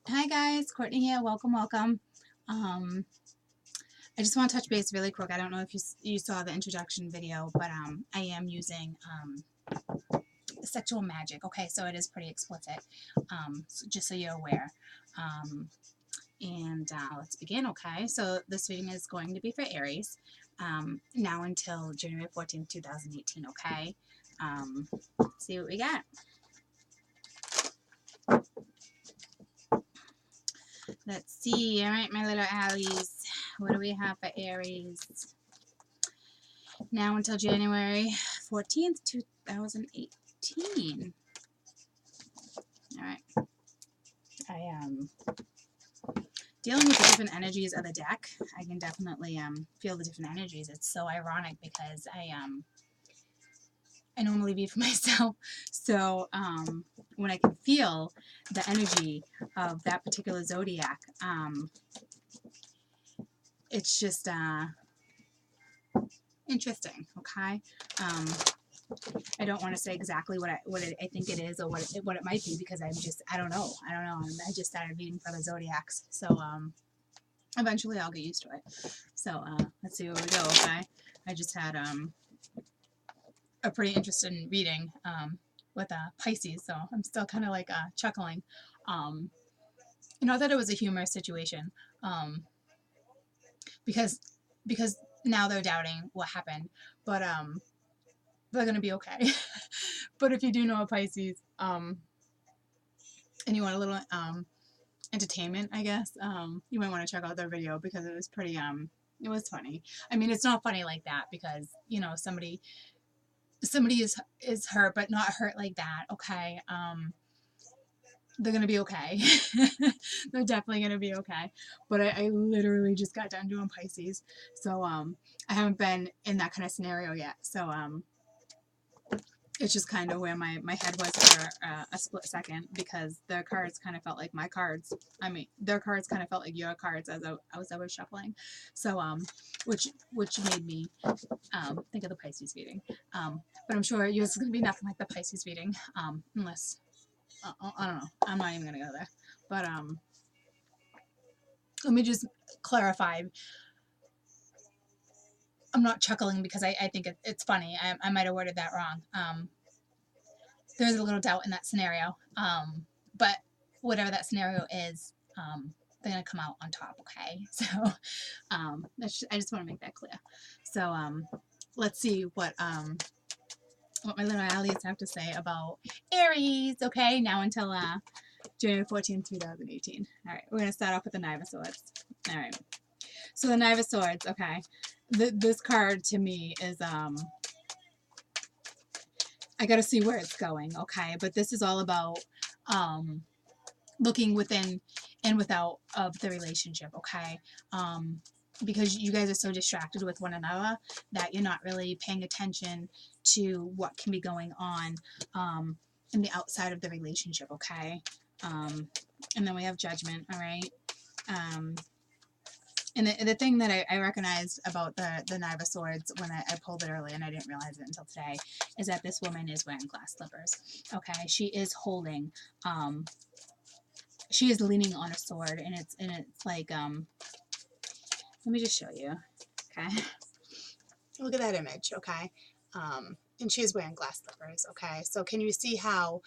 Hi guys, Courtney here. Welcome, welcome. Um, I just want to touch base really quick. I don't know if you saw the introduction video, but I am using sexual magic. Okay, so it is pretty explicit. So just so you're aware. Um, and let's begin. Okay, so this reading is going to be for Aries. Now until January 14th, 2018. Okay. Let's see what we got. Let's see. All right, my little Aries. What do we have for Aries? Now until January 14th, 2018. All right. I dealing with the different energies of the deck. I can definitely feel the different energies. It's so ironic because I normally read for myself. So when I can feel the energy of that particular zodiac, it's just interesting. Okay. I don't want to say exactly what I think it is or what it might be because I don't know. I just started reading for the zodiacs, so eventually I'll get used to it. So let's see where we go. Okay, I just had a pretty interesting reading with Pisces, so I'm still kind of like chuckling. Um, I thought it was a humorous situation because because now they're doubting what happened, but they're gonna be okay. But if you do know a Pisces, and you want a little entertainment, I guess, you might want to check out their video because it was pretty it was funny. I mean, it's not funny like that because somebody is hurt, but not hurt like that. Okay, they're gonna be okay. They're definitely gonna be okay. But I literally just got done doing Pisces, so I haven't been in that kind of scenario yet. So it's just kind of where my head was for a split second because their cards kind of felt like my cards. I mean, their cards kind of felt like your cards as I was shuffling. So which made me think of the Pisces reading. But I'm sure yours is gonna be nothing like the Pisces reading, unless I don't know. I'm not even gonna go there. But let me just clarify. I'm not chuckling because I think it's funny. I might have worded that wrong. There's a little doubt in that scenario. But whatever that scenario is, they're gonna come out on top. Okay, so I just want to make that clear. So let's see what my little allies have to say about Aries. Okay, now until January 14th, 2018. All right, we're gonna start off with the Knight of Swords. All right, so the Knight of Swords. Okay, this card to me is I got to see where it's going. Okay, but this is all about looking within and without of the relationship. Okay, because you guys are so distracted with one another that you're not really paying attention to what can be going on in the outside of the relationship. Okay, and then we have Judgment. All right. Um, and the thing that I recognized about the Knight of Swords when I pulled it early, and I didn't realize it until today, is that this woman is wearing glass slippers. Okay, she is holding, she is leaning on a sword, and it's like, let me just show you. Okay, look at that image. Okay, and she is wearing glass slippers. Okay, so can you see how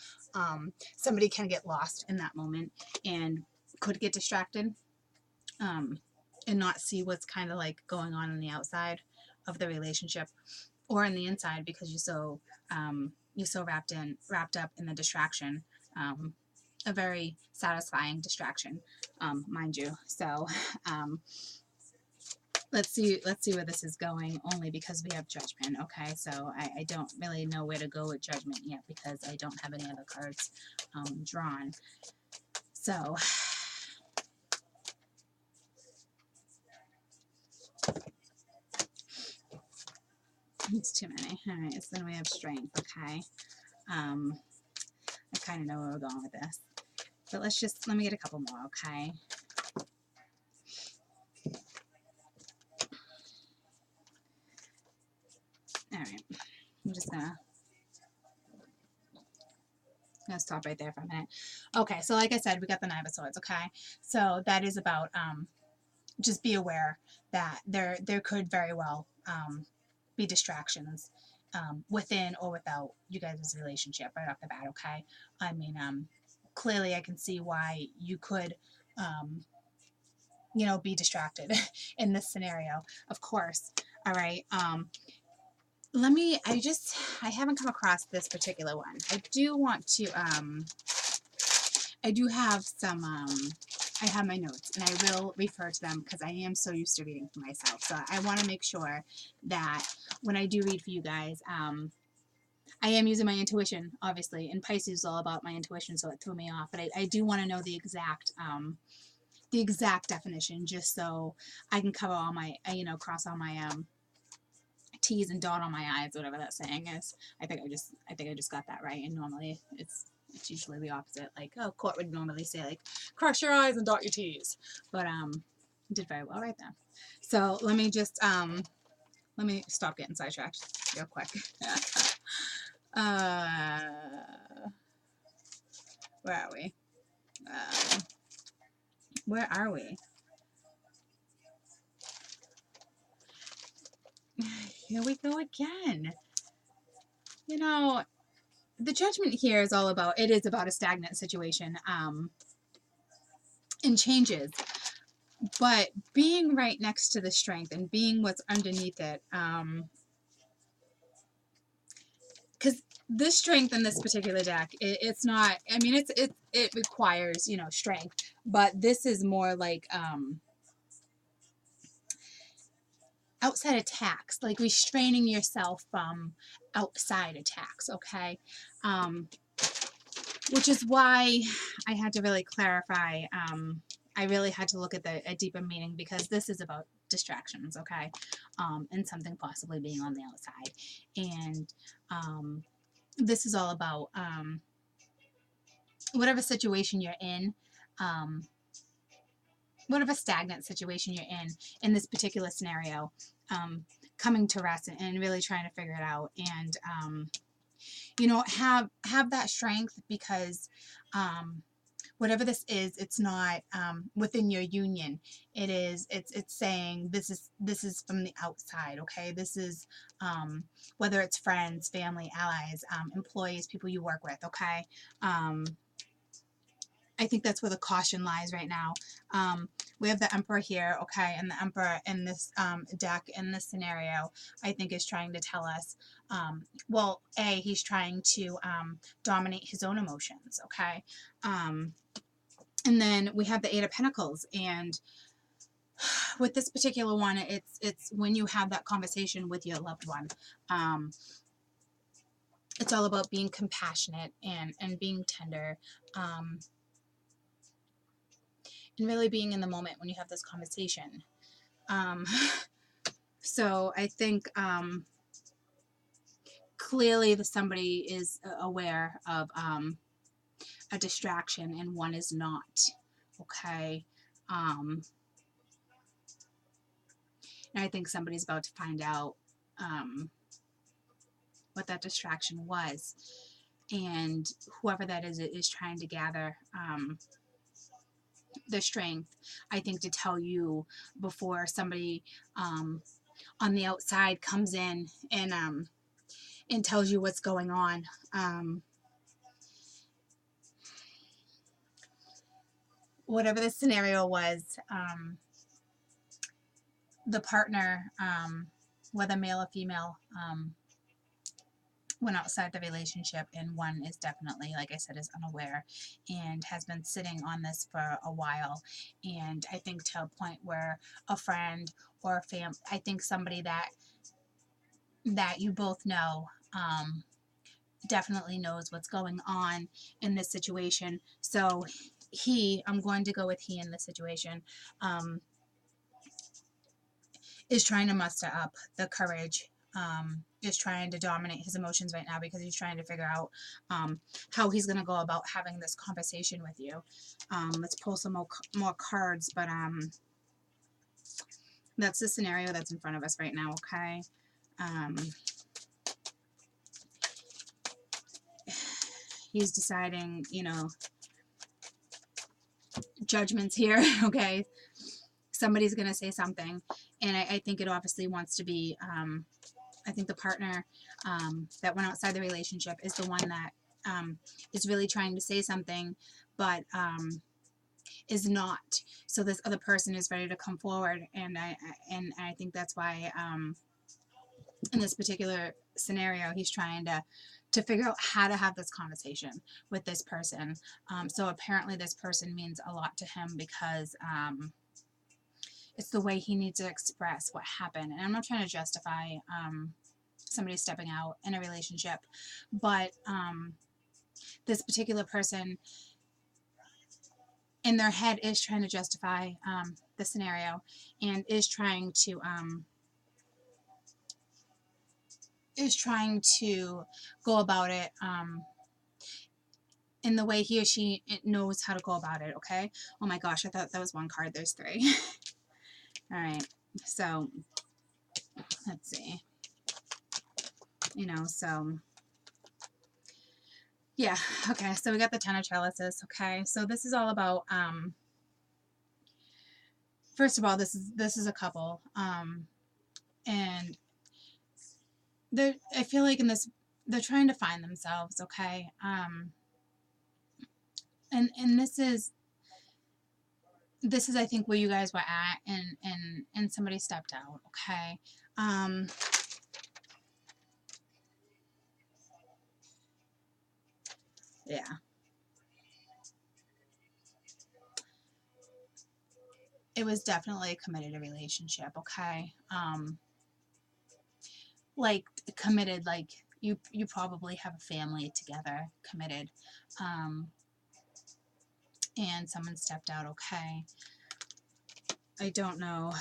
somebody can get lost in that moment and could get distracted? And not see what's kind of like going on the outside of the relationship or in the inside because you're so wrapped up in the distraction, a very satisfying distraction, mind you. So let's see where this is going only because we have Judgment. Okay, so I don't really know where to go with Judgment yet because I don't have any other cards drawn. So it's too many. All right, so then we have Strength. Okay, I kind of know where we're going with this, but let me get a couple more. Okay. All right, I'm just gonna I'm going to stop right there for a minute. Okay, so like I said, we got the Knight of Swords, okay? So that is about, just be aware that there could very well be distractions within or without you guys' relationship right off the bat, okay? I mean, clearly I can see why you could, you know, be distracted in this scenario, of course. All right. I haven't come across this particular one. I do want to, I do have some, I have my notes and I will refer to them because I am so used to reading for myself. So I want to make sure that when I do read for you guys, I am using my intuition, obviously, and Pisces is all about my intuition, so it threw me off. But I do want to know the exact definition, just so I can cover all my, you know, cross all my T's and dot on my I's, whatever that saying is. I think I just got that right. And normally it's usually the opposite. Like, oh, court would normally say like, cross your I's and dot your T's. But did very well right there. So let me just let me stop getting sidetracked real quick. Where are we? Where are we? Here we go again. You know, the Judgment here is all about, it is about a stagnant situation and changes. But being right next to the Strength and being what's underneath it, because this Strength in this particular deck, it's not, I mean, it requires, you know, strength, but this is more like outside attacks, like restraining yourself from outside attacks, okay? Which is why I had to really clarify, I really had to look at a deeper meaning, because this is about distractions, okay? And something possibly being on the outside. And this is all about whatever situation you're in, whatever stagnant situation you're in this particular scenario, coming to rest and really trying to figure it out. And, you know, have that strength, because whatever this is, it's not within your union. It's saying this is from the outside, okay? This is whether it's friends, family, allies, employees, people you work with, okay? I think that's where the caution lies right now. We have the Emperor here, okay, and the Emperor in this deck, in this scenario, I think is trying to tell us, well, he's trying to dominate his own emotions, okay? And then we have the Eight of Pentacles, and with this particular one, it's when you have that conversation with your loved one. It's all about being compassionate and being tender. And really being in the moment when you have this conversation. So I think clearly somebody is aware of a distraction and one is not, okay? And I think somebody's about to find out what that distraction was, and whoever that is trying to gather the strength, I think, to tell you before somebody on the outside comes in and tells you what's going on. Whatever the scenario was, the partner, whether male or female, went outside the relationship, and one is definitely, like I said, is unaware and has been sitting on this for a while. And I think to a point where a friend or a I think somebody that you both know definitely knows what's going on in this situation. So I'm going to go with he in this situation, is trying to muster up the courage, is trying to dominate his emotions right now, because he's trying to figure out how he's going to go about having this conversation with you. Let's pull some more cards, but that's the scenario that's in front of us right now, okay? he's deciding, you know, judgments here, okay? Somebody's going to say something, and I think it obviously wants to be, I think the partner that went outside the relationship is the one that is really trying to say something, but is not. So this other person is ready to come forward, and I think that's why in this particular scenario, he's trying to figure out how to have this conversation with this person. So apparently this person means a lot to him because it's the way he needs to express what happened. And I'm not trying to justify somebody stepping out in a relationship, but this particular person in their head is trying to justify the scenario and is trying to go about it in the way he or she knows how to go about it, okay? Oh my gosh, I thought that was one card. There's three. All right, so let's see. You know, so yeah, okay, so we got the Ten of Chalices, okay? So this is all about, first of all, this is a couple, and I feel like in this, they're trying to find themselves, okay? And this is I think where you guys were at, and somebody stepped out, okay? Yeah. It was definitely a committed relationship, okay? Like committed, like you probably have a family together, committed, and someone stepped out, okay? I don't know,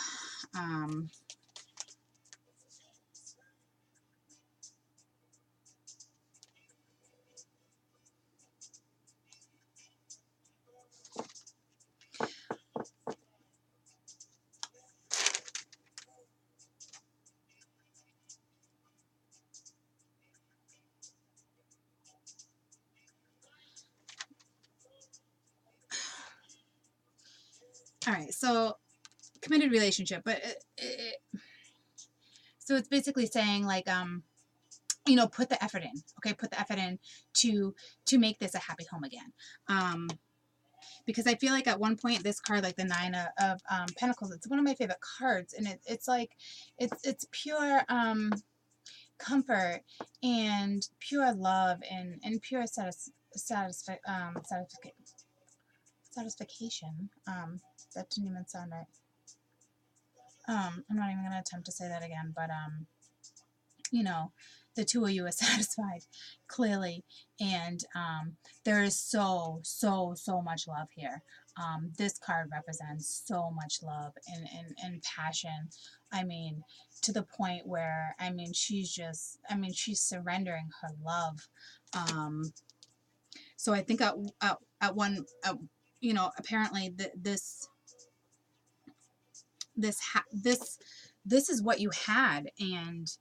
all right, so committed relationship, but so it's basically saying like, you know, put the effort in, okay? Put the effort in to make this a happy home again. Because I feel like at one point this card, like the Nine of Pentacles, it's one of my favorite cards, and it's like it's pure comfort and pure love and pure satisfaction. That didn't even sound right. I'm not even gonna attempt to say that again, but you know, the two of you are satisfied clearly, and there is so much love here. This card represents so much love and passion. I mean, to the point where, I mean, she's surrendering her love. So I think at one, you know, apparently this is what you had, and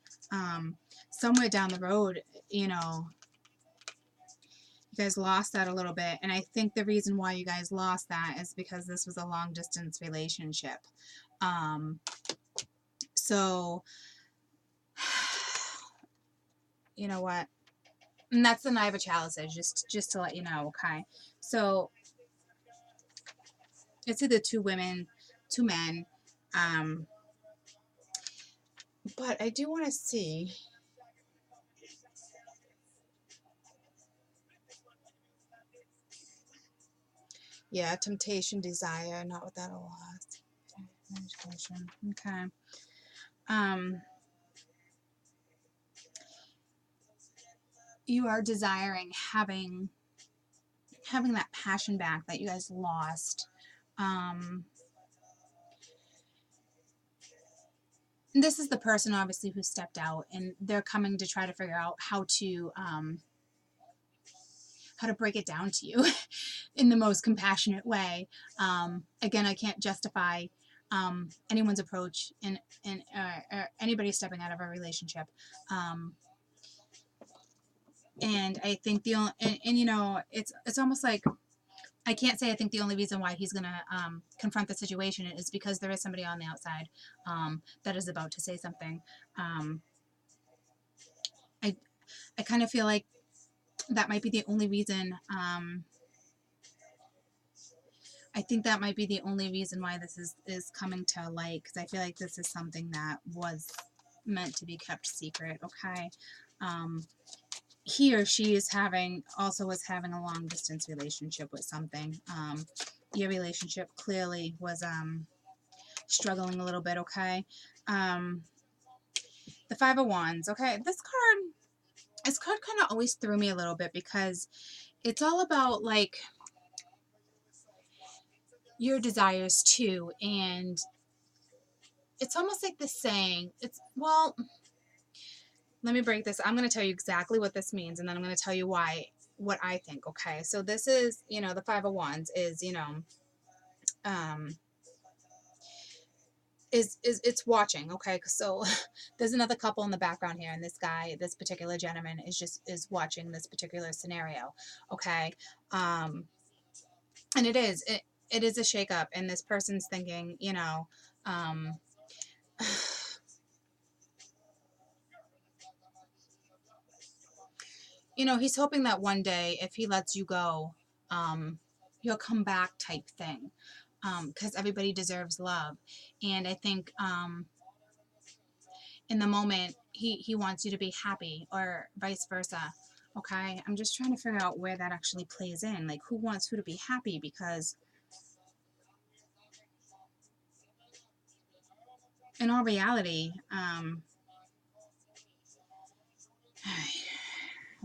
somewhere down the road, you know, you guys lost that a little bit, and I think the reason why you guys lost that is because this was a long distance relationship. So you know what, and that's the Knight of Chalices, just to let you know, okay? So it's either two women, two men, but I do want to see. Yeah, temptation, desire, not without a loss. Okay. You are desiring having that passion back that you guys lost. This is the person obviously who stepped out, and they're coming to try to figure out how to break it down to you in the most compassionate way. Again, I can't justify anyone's approach in anybody stepping out of a relationship. And I think the only, and you know, it's almost like, I can't say I think the only reason why he's going to confront the situation is because there is somebody on the outside that is about to say something. Um, I, I kind of feel like that might be the only reason. I think that might be the only reason why this is coming to light, because I feel like this is something that was meant to be kept secret, okay? He or she is was having a long distance relationship with something. Your relationship clearly was struggling a little bit, okay? The Five of Wands, okay? This card kind of always threw me a little bit because it's all about like your desires too, and it's almost like this saying, well, let me break this. I'm going to tell you exactly what this means, and then I'm going to tell you what I think, okay? So this is, you know, the Five of Wands is, you know, is it's watching, okay? So there's another couple in the background here, and this particular gentleman is watching this particular scenario, okay? And it is a shakeup, and this person's thinking, you know, you know, he's hoping that one day, if he lets you go, you'll come back type thing, because everybody deserves love. And I think in the moment, he wants you to be happy, or vice versa. Okay, I'm just trying to figure out where that actually plays in. Like, who wants who to be happy? Because in all reality, I'm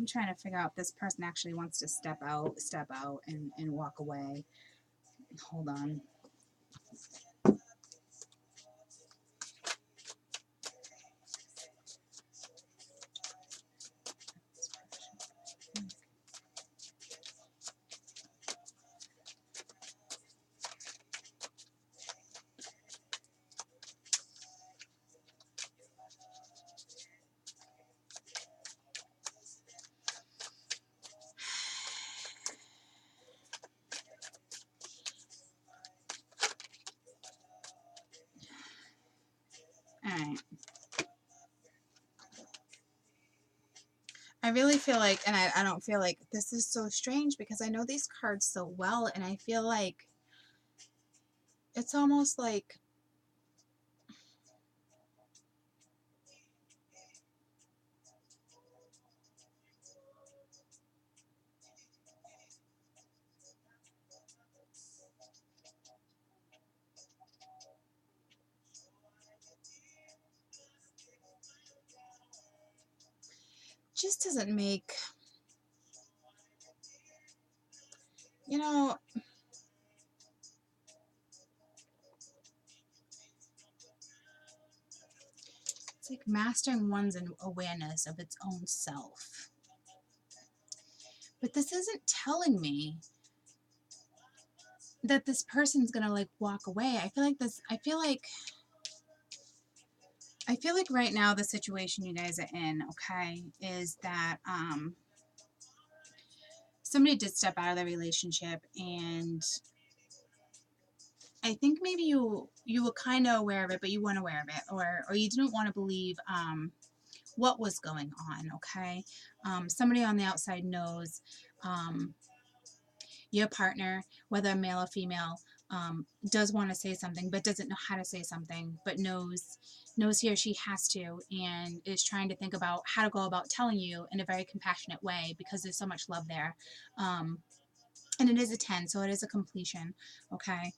trying to figure out if this person actually wants to step out and walk away. Hold on. All right. I really feel like, and I don't feel like this is so strange because I know these cards so well, and I feel like it's almost like just doesn't make, you know, it's like mastering one's awareness of its own self. But this isn't telling me that this person's gonna like walk away. I feel like right now the situation you guys are in, okay, is that somebody did step out of the relationship, and I think maybe you were kind of aware of it, but you weren't aware of it, or you didn't want to believe what was going on, okay? Somebody on the outside knows your partner, whether male or female, does want to say something, but doesn't know how to say something, but knows he or she has to, and is trying to think about how to go about telling you in a very compassionate way, because there's so much love there. And it is a 10, so it is a completion, okay?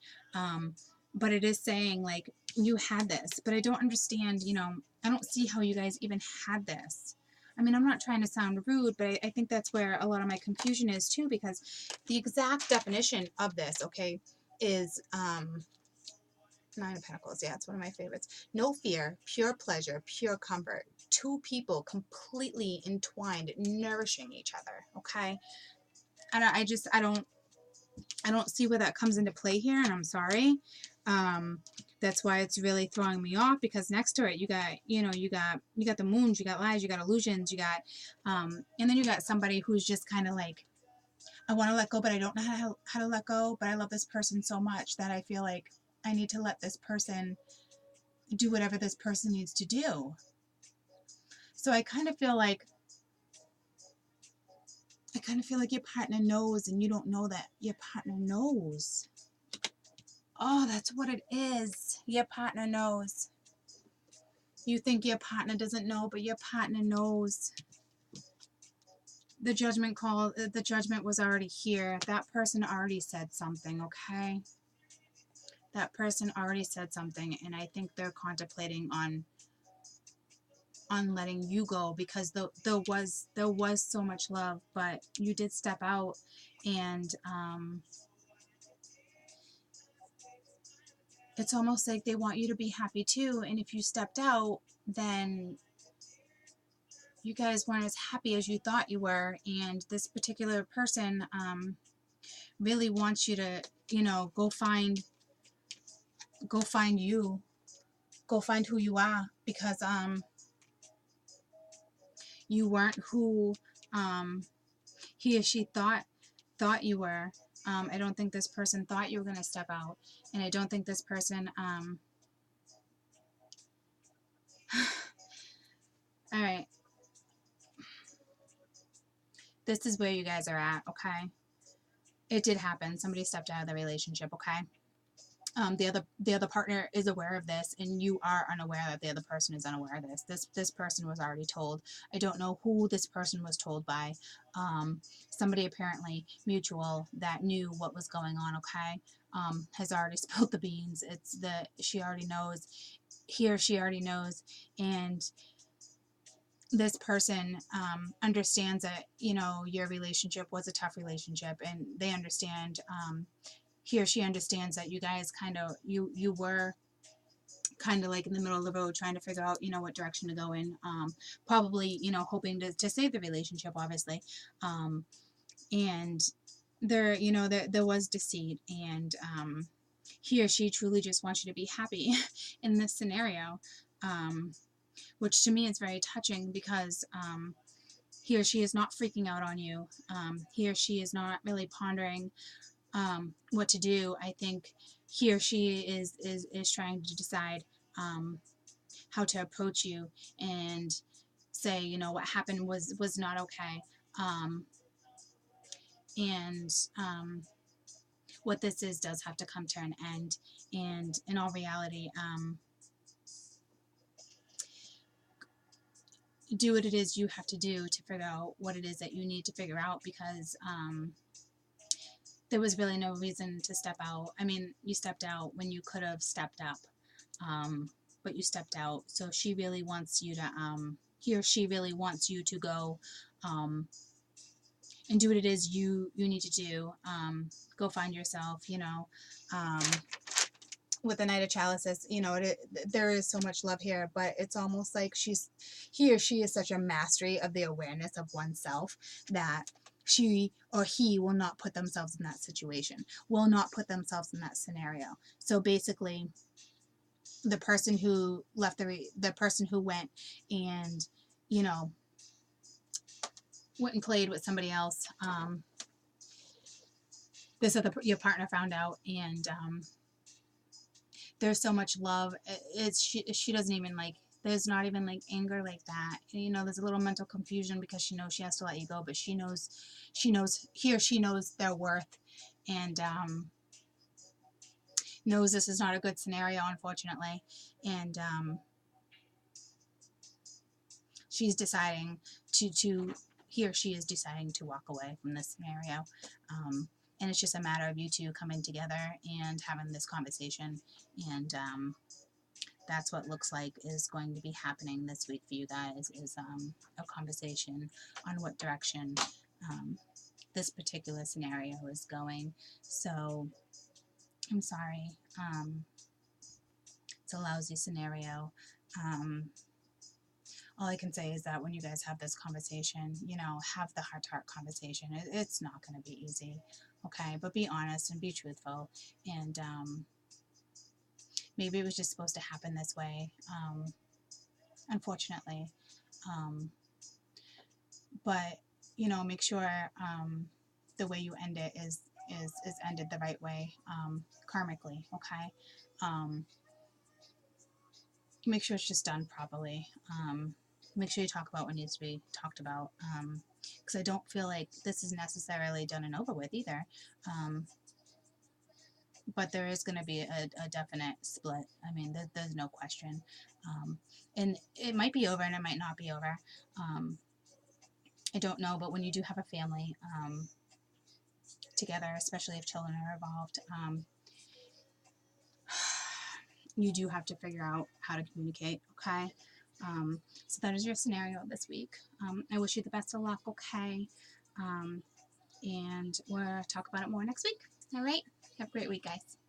But it is saying, like, you had this, but I don't understand, you know, I don't see how you guys even had this. I mean, I'm not trying to sound rude, but I think that's where a lot of my confusion is, too, because the exact definition of this, okay, is Nine of Pentacles. Yeah, it's one of my favorites. No fear, pure pleasure, pure comfort. Two people completely entwined, nourishing each other, okay? And I don't see where that comes into play here, and I'm sorry. That's why it's really throwing me off, because next to it you got, you know, you got the moons, you got lies, you got illusions, you got and then you got somebody who's just kind of like, I want to let go, but I don't know how to let go, but I love this person so much that I feel like I need to let this person do whatever this person needs to do. So I kind of feel like your partner knows, and you don't know that your partner knows. Oh, that's what it is. Your partner knows. You think your partner doesn't know, but your partner knows. The judgment call, the judgment was already here. That person already said something, okay? That person already said something, and I think they're contemplating on letting you go, because there was so much love, but you did step out, and it's almost like they want you to be happy too, and if you stepped out, then you guys weren't as happy as you thought you were, and this particular person really wants you to, you know, go find you, go find who you are, because you weren't who he or she thought you were. I don't think this person thought you were going to step out, and I don't think this person all right, this is where you guys are at, okay? It did happen. Somebody stepped out of the relationship, okay? The other partner is aware of this, and you are unaware that the other person is unaware of this. This person was already told. I don't know who this person was told by. Somebody apparently mutual that knew what was going on, okay? Has already spilled the beans. She already knows. He or she already knows, and this person understands that, you know, your relationship was a tough relationship, and they understand, he or she understands that you guys kind of, you were kind of like in the middle of the road trying to figure out, you know, what direction to go in, probably, you know, hoping to save the relationship, obviously, and there, you know, there was deceit, and he or she truly just wants you to be happy in this scenario, which to me is very touching, because he or she is not freaking out on you. He or she is not really pondering what to do. I think he or she is trying to decide how to approach you and say, you know, what happened was not okay. And what this is does have to come to an end. And in all reality, do what it is you have to do to figure out what it is that you need to figure out, because there was really no reason to step out. I mean, you stepped out when you could have stepped up, but you stepped out. So she really wants you to, he or she really wants you to go and do what it is you need to do. Go find yourself, you know. With the Knight of Chalices, you know, there is so much love here, but it's almost like he or she is such a mastery of the awareness of oneself that she or he will not put themselves in that situation, will not put themselves in that scenario. So basically, the person who left the person who went and, you know, went and played with somebody else, your partner found out, and there's so much love. She doesn't even like, there's not even like anger like that. You know, there's a little mental confusion because she knows she has to let you go, but she knows he or she knows their worth, and knows this is not a good scenario, unfortunately, and she's deciding to he or she is deciding to walk away from this scenario. And it's just a matter of you two coming together and having this conversation, and that's what looks like is going to be happening this week for you guys, is a conversation on what direction this particular scenario is going. So I'm sorry, it's a lousy scenario. All I can say is that when you guys have this conversation, you know, have the heart-to-heart conversation. It's not going to be easy, okay? But be honest and be truthful, and maybe it was just supposed to happen this way, unfortunately. But, you know, make sure the way you end it is ended the right way, karmically, okay? Make sure it's just done properly. Make sure you talk about what needs to be talked about, because I don't feel like this is necessarily done and over with either. But there is going to be a definite split. I mean, there's no question. And it might be over and it might not be over. I don't know, but when you do have a family together, especially if children are involved, you do have to figure out how to communicate, okay? So that is your scenario this week. I wish you the best of luck, okay? And we'll talk about it more next week. All right? Have a great week, guys.